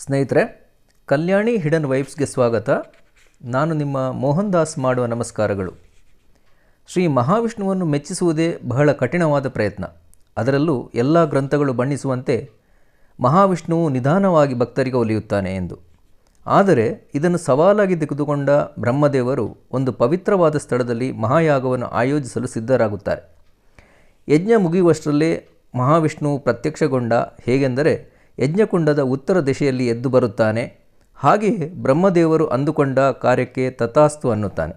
ಸ್ನೇಹಿತರೆ, ಕಲ್ಯಾಣಿ ಹಿಡನ್ ವೈಬ್ಸ್ಗೆ ಸ್ವಾಗತ. ನಾನು ನಿಮ್ಮ ಮೋಹನ್ ದಾಸ್ ಮಾಡುವ ನಮಸ್ಕಾರಗಳು. ಶ್ರೀ ಮಹಾವಿಷ್ಣುವನ್ನು ಮೆಚ್ಚಿಸುವುದೇ ಬಹಳ ಕಠಿಣವಾದ ಪ್ರಯತ್ನ. ಅದರಲ್ಲೂ ಎಲ್ಲ ಗ್ರಂಥಗಳು ಬಣ್ಣಿಸುವಂತೆ ಮಹಾವಿಷ್ಣುವು ನಿಧಾನವಾಗಿ ಭಕ್ತರಿಗೆ ಒಲಿಯುತ್ತಾನೆ ಎಂದು. ಆದರೆ ಇದನ್ನು ಸವಾಲಾಗಿ ತೆಗೆದುಕೊಂಡ ಬ್ರಹ್ಮದೇವರು ಒಂದು ಪವಿತ್ರವಾದ ಸ್ಥಳದಲ್ಲಿ ಮಹಾಯಾಗವನ್ನು ಆಯೋಜಿಸಲು ಸಿದ್ಧರಾಗುತ್ತಾರೆ. ಯಜ್ಞ ಮುಗಿಯುವಷ್ಟರಲ್ಲೇ ಮಹಾವಿಷ್ಣುವು ಪ್ರತ್ಯಕ್ಷಗೊಂಡ. ಹೇಗೆಂದರೆ ಯಜ್ಞಕುಂಡದ ಉತ್ತರ ದಿಶೆಯಲ್ಲಿ ಎದ್ದು ಬರುತ್ತಾನೆ. ಹಾಗೆಯೇ ಬ್ರಹ್ಮದೇವರು ಅಂದುಕೊಂಡ ಕಾರ್ಯಕ್ಕೆ ತಥಾಸ್ತು ಅನ್ನುತ್ತಾನೆ.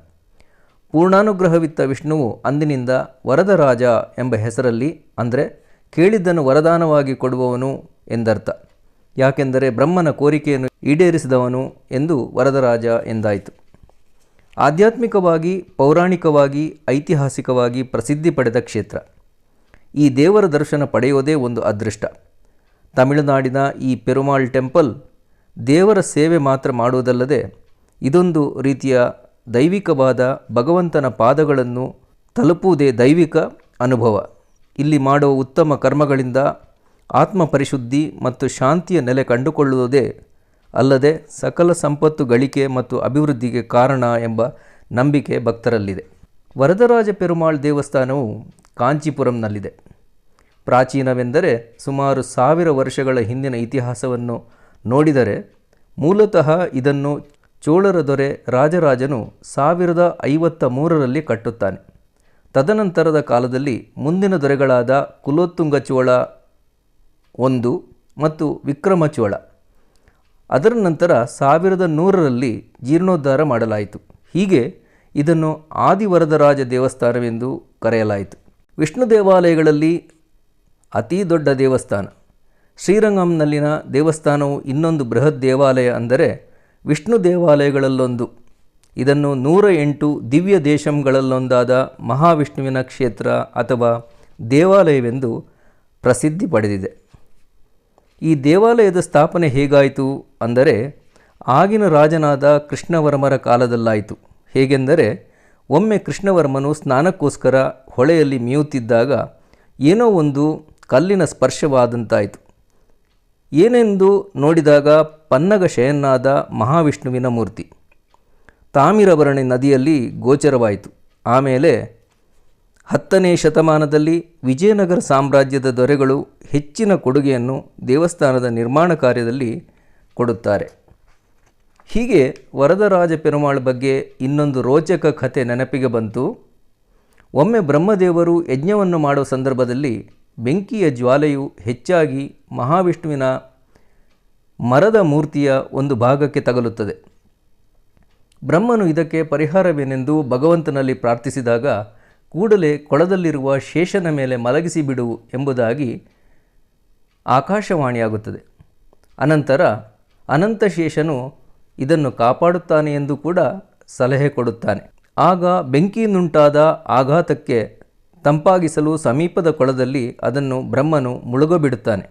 ಪೂರ್ಣಾನುಗ್ರಹವಿತ್ತ ವಿಷ್ಣುವು ಅಂದಿನಿಂದ ವರದರಾಜ ಎಂಬ ಹೆಸರಲ್ಲಿ, ಅಂದರೆ ಕೇಳಿದ್ದನ್ನು ವರದಾನವಾಗಿ ಕೊಡುವವನು ಎಂದರ್ಥ. ಯಾಕೆಂದರೆ ಬ್ರಹ್ಮನ ಕೋರಿಕೆಯನ್ನು ಈಡೇರಿಸಿದವನು ಎಂದು ವರದರಾಜ ಎಂದಾಯಿತು. ಆಧ್ಯಾತ್ಮಿಕವಾಗಿ, ಪೌರಾಣಿಕವಾಗಿ, ಐತಿಹಾಸಿಕವಾಗಿ ಪ್ರಸಿದ್ಧಿ ಪಡೆದ ಕ್ಷೇತ್ರ. ಈ ದೇವರ ದರ್ಶನ ಪಡೆಯೋದೇ ಒಂದು ಅದೃಷ್ಟ. ತಮಿಳುನಾಡಿನ ಈ ಪೆರುಮಾಳ್ ಟೆಂಪಲ್ ದೇವರ ಸೇವೆ ಮಾತ್ರ ಮಾಡುವುದಲ್ಲದೆ ಇದೊಂದು ರೀತಿಯ ದೈವಿಕವಾದ ಭಗವಂತನ ಪಾದಗಳನ್ನು ತಲುಪುವುದೇ ದೈವಿಕ ಅನುಭವ. ಇಲ್ಲಿ ಮಾಡುವ ಉತ್ತಮ ಕರ್ಮಗಳಿಂದ ಆತ್ಮ ಪರಿಶುದ್ಧಿ ಮತ್ತು ಶಾಂತಿಯ ನೆಲೆ ಕಂಡುಕೊಳ್ಳುವುದೇ ಅಲ್ಲದೆ ಸಕಲ ಸಂಪತ್ತು ಗಳಿಕೆ ಮತ್ತು ಅಭಿವೃದ್ಧಿಗೆ ಕಾರಣ ಎಂಬ ನಂಬಿಕೆ ಭಕ್ತರಲ್ಲಿದೆ. ವರದರಾಜ ಪೆರುಮಾಳ್ ದೇವಸ್ಥಾನವು ಕಾಂಚೀಪುರಂನಲ್ಲಿದೆ. ಪ್ರಾಚೀನವೆಂದರೆ ಸುಮಾರು 1000 ವರ್ಷಗಳ ಹಿಂದಿನ ಇತಿಹಾಸವನ್ನು ನೋಡಿದರೆ ಮೂಲತಃ ಇದನ್ನು ಚೋಳರ ದೊರೆ ರಾಜರಾಜನು 1053ರಲ್ಲಿ ಕಟ್ಟುತ್ತಾನೆ. ತದನಂತರದ ಕಾಲದಲ್ಲಿ ಮುಂದಿನ ದೊರೆಗಳಾದ ಕುಲೋತ್ತುಂಗ ಚೋಳ I ಮತ್ತು ವಿಕ್ರಮ ಚೋಳ, ಅದರ ನಂತರ 1100ರಲ್ಲಿ ಜೀರ್ಣೋದ್ಧಾರ ಮಾಡಲಾಯಿತು. ಹೀಗೆ ಇದನ್ನು ಆದಿವರದರಾಜ ದೇವಸ್ಥಾನವೆಂದು ಕರೆಯಲಾಯಿತು. ವಿಷ್ಣು ದೇವಾಲಯಗಳಲ್ಲಿ ಅತೀ ದೊಡ್ಡ ದೇವಸ್ಥಾನ. ಶ್ರೀರಂಗಂನಲ್ಲಿನ ದೇವಸ್ಥಾನವು ಇನ್ನೊಂದು ಬೃಹತ್ ದೇವಾಲಯ, ಅಂದರೆ ವಿಷ್ಣು ದೇವಾಲಯಗಳಲ್ಲೊಂದು. ಇದನ್ನು 108 ದಿವ್ಯ ದೇಶಂಗಳಲ್ಲೊಂದಾದ ಮಹಾವಿಷ್ಣುವಿನ ಕ್ಷೇತ್ರ ಅಥವಾ ದೇವಾಲಯವೆಂದು ಪ್ರಸಿದ್ಧಿ ಪಡೆದಿದೆ. ಈ ದೇವಾಲಯದ ಸ್ಥಾಪನೆ ಹೇಗಾಯಿತು ಅಂದರೆ ಆಗಿನ ರಾಜನಾದ ಕೃಷ್ಣವರ್ಮರ ಕಾಲದಲ್ಲಾಯಿತು. ಹೇಗೆಂದರೆ ಒಮ್ಮೆ ಕೃಷ್ಣವರ್ಮನು ಸ್ನಾನಕ್ಕೋಸ್ಕರ ಹೊಳೆಯಲ್ಲಿ ಮೀಯುತ್ತಿದ್ದಾಗ ಏನೋ ಒಂದು ಕಲ್ಲಿನ ಸ್ಪರ್ಶವಾದಂತಾಯಿತು. ಏನೆಂದು ನೋಡಿದಾಗ ಪನ್ನಗ ಶಯನಾದ ಮಹಾವಿಷ್ಣುವಿನ ಮೂರ್ತಿ ತಾಮಿರಬರಣಿ ನದಿಯಲ್ಲಿ ಗೋಚರವಾಯಿತು. ಆಮೇಲೆ 10ನೇ ಶತಮಾನದಲ್ಲಿ ವಿಜಯನಗರ ಸಾಮ್ರಾಜ್ಯದ ದೊರೆಗಳು ಹೆಚ್ಚಿನ ಕೊಡುಗೆಯನ್ನು ದೇವಸ್ಥಾನದ ನಿರ್ಮಾಣ ಕಾರ್ಯದಲ್ಲಿ ಕೊಡುತ್ತಾರೆ. ಹೀಗೆ ವರದರಾಜ ಪೆರುಮಾಳ್ ಬಗ್ಗೆ ಇನ್ನೊಂದು ರೋಚಕ ಕಥೆ ನೆನಪಿಗೆ ಬಂತು. ಒಮ್ಮೆ ಬ್ರಹ್ಮದೇವರು ಯಜ್ಞವನ್ನು ಮಾಡುವ ಸಂದರ್ಭದಲ್ಲಿ ಬೆಂಕಿಯ ಜ್ವಾಲೆಯು ಹೆಚ್ಚಾಗಿ ಮಹಾವಿಷ್ಣುವಿನ ಮರದ ಮೂರ್ತಿಯ ಒಂದು ಭಾಗಕ್ಕೆ ತಗಲುತ್ತದೆ. ಬ್ರಹ್ಮನು ಇದಕ್ಕೆ ಪರಿಹಾರವೇನೆಂದು ಭಗವಂತನಲ್ಲಿ ಪ್ರಾರ್ಥಿಸಿದಾಗ ಕೂಡಲೇ ಕೊಳದಲ್ಲಿರುವ ಶೇಷನ ಮೇಲೆ ಮಲಗಿಸಿ ಬಿಡು ಎಂಬುದಾಗಿ ಆಕಾಶವಾಣಿಯಾಗುತ್ತದೆ. ಅನಂತರ ಅನಂತಶೇಷನು ಇದನ್ನು ಕಾಪಾಡುತ್ತಾನೆ ಎಂದು ಕೂಡ ಸಲಹೆ ಕೊಡುತ್ತಾನೆ. ಆಗ ಬೆಂಕಿಯಿಂದುಂಟಾದ ಆಘಾತಕ್ಕೆ ತಂಪಾಗಿಸಲು ಸಮೀಪದ ಕೊಳದಲ್ಲಿ ಅದನ್ನು ಬ್ರಹ್ಮನು ಮುಳುಗಬಿಡುತ್ತಾನೆ.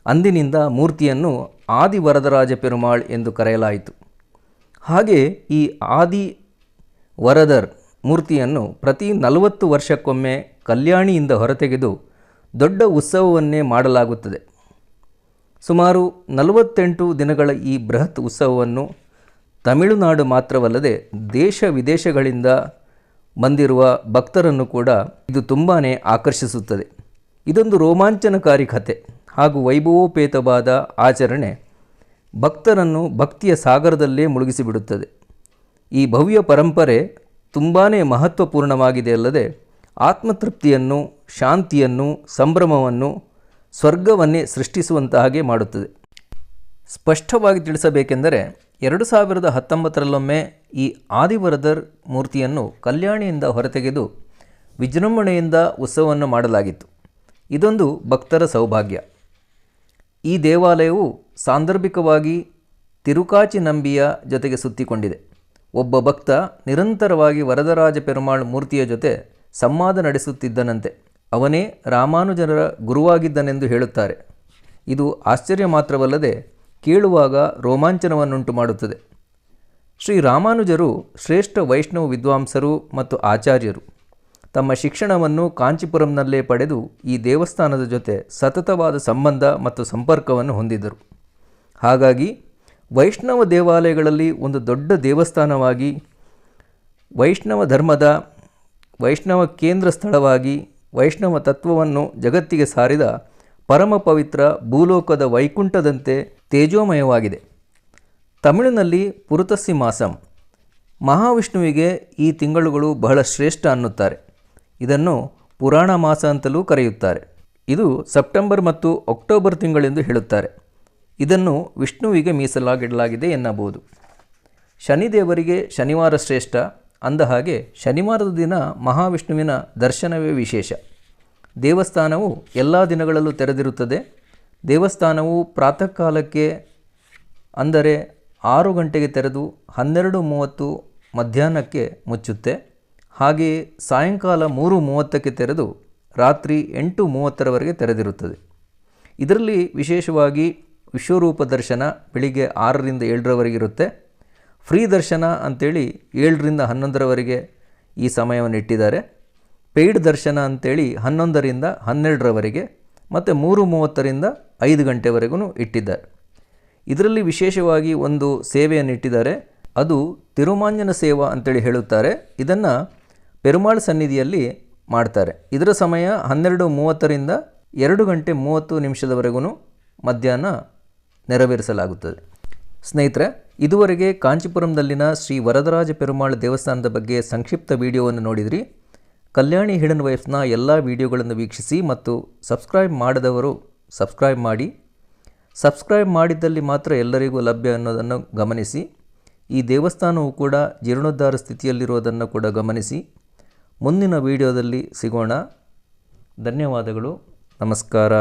ಅಂದಿನಿಂದ ಮೂರ್ತಿಯನ್ನು ಆದಿ ವರದರಾಜ ಪೆರುಮಾಳ್ ಎಂದು ಕರೆಯಲಾಯಿತು. ಹಾಗೆ ಈ ಆದಿ ವರದರ್ ಮೂರ್ತಿಯನ್ನು ಪ್ರತಿ 40 ವರ್ಷಕ್ಕೊಮ್ಮೆ ಕಲ್ಯಾಣಿಯಿಂದ ಹೊರತೆಗೆದು ದೊಡ್ಡ ಉತ್ಸವವನ್ನೇ ಮಾಡಲಾಗುತ್ತದೆ. ಸುಮಾರು 48 ದಿನಗಳ ಈ ಬೃಹತ್ ಉತ್ಸವವನ್ನು ತಮಿಳುನಾಡು ಮಾತ್ರವಲ್ಲದೆ ದೇಶ ವಿದೇಶಗಳಿಂದ ಬಂದಿರುವ ಭಕ್ತರನ್ನು ಕೂಡ ಇದು ತುಂಬಾ ಆಕರ್ಷಿಸುತ್ತದೆ. ಇದೊಂದು ರೋಮಾಂಚನಕಾರಿ ಕಥೆ ಹಾಗೂ ವೈಭವೋಪೇತವಾದ ಆಚರಣೆ ಭಕ್ತರನ್ನು ಭಕ್ತಿಯ ಸಾಗರದಲ್ಲೇ ಮುಳುಗಿಸಿಬಿಡುತ್ತದೆ. ಈ ಭವ್ಯ ಪರಂಪರೆ ತುಂಬಾ ಮಹತ್ವಪೂರ್ಣವಾಗಿದೆ ಅಲ್ಲದೆ ಆತ್ಮತೃಪ್ತಿಯನ್ನು, ಶಾಂತಿಯನ್ನು, ಸಂಭ್ರಮವನ್ನು, ಸ್ವರ್ಗವನ್ನೇ ಸೃಷ್ಟಿಸುವಂತ ಹಾಗೆ ಮಾಡುತ್ತದೆ. ಸ್ಪಷ್ಟವಾಗಿ ತಿಳಿಸಬೇಕೆಂದರೆ 2019ರಲ್ಲೊಮ್ಮೆ ಈ ಆದಿವರದರ್ ಮೂರ್ತಿಯನ್ನು ಕಲ್ಯಾಣಿಯಿಂದ ಹೊರತೆಗೆದು ವಿಜೃಂಭಣೆಯಿಂದ ಉತ್ಸವವನ್ನು ಮಾಡಲಾಗಿತ್ತು. ಇದೊಂದು ಭಕ್ತರ ಸೌಭಾಗ್ಯ. ಈ ದೇವಾಲಯವು ಸಾಂದರ್ಭಿಕವಾಗಿ ತಿರುಕಾಚಿ ನಂಬಿಯ ಜೊತೆಗೆ ಸುತ್ತಿಕೊಂಡಿದೆ. ಒಬ್ಬ ಭಕ್ತ ನಿರಂತರವಾಗಿ ವರದರಾಜ ಪೆರುಮಾಳ್ ಮೂರ್ತಿಯ ಜೊತೆ ಸಂವಾದ ನಡೆಸುತ್ತಿದ್ದನಂತೆ. ಅವನೇ ರಾಮಾನುಜರ ಗುರುವಾಗಿದ್ದನೆಂದು ಹೇಳುತ್ತಾರೆ. ಇದು ಆಶ್ಚರ್ಯ ಮಾತ್ರವಲ್ಲದೆ ಕೇಳುವಾಗ ರೋಮಾಂಚನವನ್ನುಂಟು ಮಾಡುತ್ತದೆ. ಶ್ರೀ ರಾಮಾನುಜರು ಶ್ರೇಷ್ಠ ವೈಷ್ಣವ ವಿದ್ವಾಂಸರು ಮತ್ತು ಆಚಾರ್ಯರು. ತಮ್ಮ ಶಿಕ್ಷಣವನ್ನು ಕಾಂಚೀಪುರಂನಲ್ಲೇ ಪಡೆದು ಈ ದೇವಸ್ಥಾನದ ಜೊತೆ ಸತತವಾದ ಸಂಬಂಧ ಮತ್ತು ಸಂಪರ್ಕವನ್ನು ಹೊಂದಿದ್ದರು. ಹಾಗಾಗಿ ವೈಷ್ಣವ ದೇವಾಲಯಗಳಲ್ಲಿ ಒಂದು ದೊಡ್ಡ ದೇವಸ್ಥಾನವಾಗಿ, ವೈಷ್ಣವ ಧರ್ಮದ ವೈಷ್ಣವ ಕೇಂದ್ರ ಸ್ಥಳವಾಗಿ, ವೈಷ್ಣವ ತತ್ವವನ್ನು ಜಗತ್ತಿಗೆ ಸಾರಿದ ಪರಮ ಪವಿತ್ರ ಭೂಲೋಕದ ವೈಕುಂಠದಂತೆ ತೇಜೋಮಯವಾಗಿದೆ. ತಮಿಳಿನಲ್ಲಿ ಪುರತಸ್ಸಿ ಮಾಸಂ, ಮಹಾವಿಷ್ಣುವಿಗೆ ಈ ತಿಂಗಳುಗಳು ಬಹಳ ಶ್ರೇಷ್ಠ ಅನ್ನುತ್ತಾರೆ. ಇದನ್ನು ಪುರಾಣ ಮಾಸ ಅಂತಲೂ ಕರೆಯುತ್ತಾರೆ. ಇದು ಸೆಪ್ಟೆಂಬರ್ ಮತ್ತು ಅಕ್ಟೋಬರ್ ತಿಂಗಳೆಂದು ಹೇಳುತ್ತಾರೆ. ಇದನ್ನು ವಿಷ್ಣುವಿಗೆ ಮೀಸಲಾಗಿಡಲಾಗಿದೆ ಎನ್ನಬಹುದು. ಶನಿದೇವರಿಗೆ ಶನಿವಾರ ಶ್ರೇಷ್ಠ ಅಂದ ಹಾಗೆ ಶನಿವಾರದ ದಿನ ಮಹಾವಿಷ್ಣುವಿನ ದರ್ಶನವೇ ವಿಶೇಷ. ದೇವಸ್ಥಾನವು ಎಲ್ಲ ದಿನಗಳಲ್ಲೂ ತೆರೆದಿರುತ್ತದೆ. ದೇವಸ್ಥಾನವು ಪ್ರಾತಃ ಕಾಲಕ್ಕೆ ಅಂದರೆ 6 ಗಂಟೆಗೆ ತೆರೆದು 12:30 ಮಧ್ಯಾಹ್ನಕ್ಕೆ ಮುಚ್ಚುತ್ತೆ. ಹಾಗೆಯೇ ಸಾಯಂಕಾಲ 3:30ಕ್ಕೆ ತೆರೆದು ರಾತ್ರಿ 8:30ರವರೆಗೆ ತೆರೆದಿರುತ್ತದೆ. ಇದರಲ್ಲಿ ವಿಶೇಷವಾಗಿ ವಿಶ್ವರೂಪ ದರ್ಶನ ಬೆಳಿಗ್ಗೆ 6ರಿಂದ 7ರವರೆಗೆ ಇರುತ್ತೆ. ಫ್ರೀ ದರ್ಶನ ಅಂಥೇಳಿ 7ರಿಂದ 11ರವರೆಗೆ ಈ ಸಮಯವನ್ನು ಇಟ್ಟಿದ್ದಾರೆ. ಪೇಯ್ಡ್ ದರ್ಶನ ಅಂಥೇಳಿ 11ರಿಂದ 12ರವರೆಗೆ ಮತ್ತು 3:30ರಿಂದ 5 ಗಂಟೆವರೆಗೂ ಇಟ್ಟಿದ್ದಾರೆ. ಇದರಲ್ಲಿ ವಿಶೇಷವಾಗಿ ಒಂದು ಸೇವೆಯನ್ನು ಇಟ್ಟಿದ್ದಾರೆ. ಅದು ತಿರುಮಾಂಜನ ಸೇವಾ ಅಂತೇಳಿ ಹೇಳುತ್ತಾರೆ. ಇದನ್ನು ಪೆರುಮಾಳ್ ಸನ್ನಿಧಿಯಲ್ಲಿ ಮಾಡ್ತಾರೆ. ಇದರ ಸಮಯ 12:30ರಿಂದ 2:30 ಮಧ್ಯಾಹ್ನ ನೆರವೇರಿಸಲಾಗುತ್ತದೆ. ಸ್ನೇಹಿತರೆ, ಇದುವರೆಗೆ ಕಾಂಚೀಪುರಂದಲ್ಲಿನ ಶ್ರೀ ವರದರಾಜ ಪೆರುಮಾಳ್ ದೇವಸ್ಥಾನದ ಬಗ್ಗೆ ಸಂಕ್ಷಿಪ್ತ ವಿಡಿಯೋವನ್ನು ನೋಡಿದ್ರಿ. ಕಲ್ಯಾಣಿ ಹಿಡನ್ ವೈಫ್ಸ್ನ ಎಲ್ಲ ವಿಡಿಯೋಗಳನ್ನು ವೀಕ್ಷಿಸಿ ಮತ್ತು ಸಬ್ಸ್ಕ್ರೈಬ್ ಮಾಡದವರು ಸಬ್ಸ್ಕ್ರೈಬ್ ಮಾಡಿ. ಸಬ್ಸ್ಕ್ರೈಬ್ ಮಾಡಿದ್ದಲ್ಲಿ ಮಾತ್ರ ಎಲ್ಲರಿಗೂ ಲಭ್ಯ ಅನ್ನೋದನ್ನು ಗಮನಿಸಿ. ಈ ದೇವಸ್ಥಾನವು ಕೂಡ ಜೀರ್ಣೋದ್ಧಾರ ಸ್ಥಿತಿಯಲ್ಲಿರುವುದನ್ನು ಕೂಡ ಗಮನಿಸಿ. ಮುಂದಿನ ವಿಡಿಯೋದಲ್ಲಿ ಸಿಗೋಣ. ಧನ್ಯವಾದಗಳು. ನಮಸ್ಕಾರ.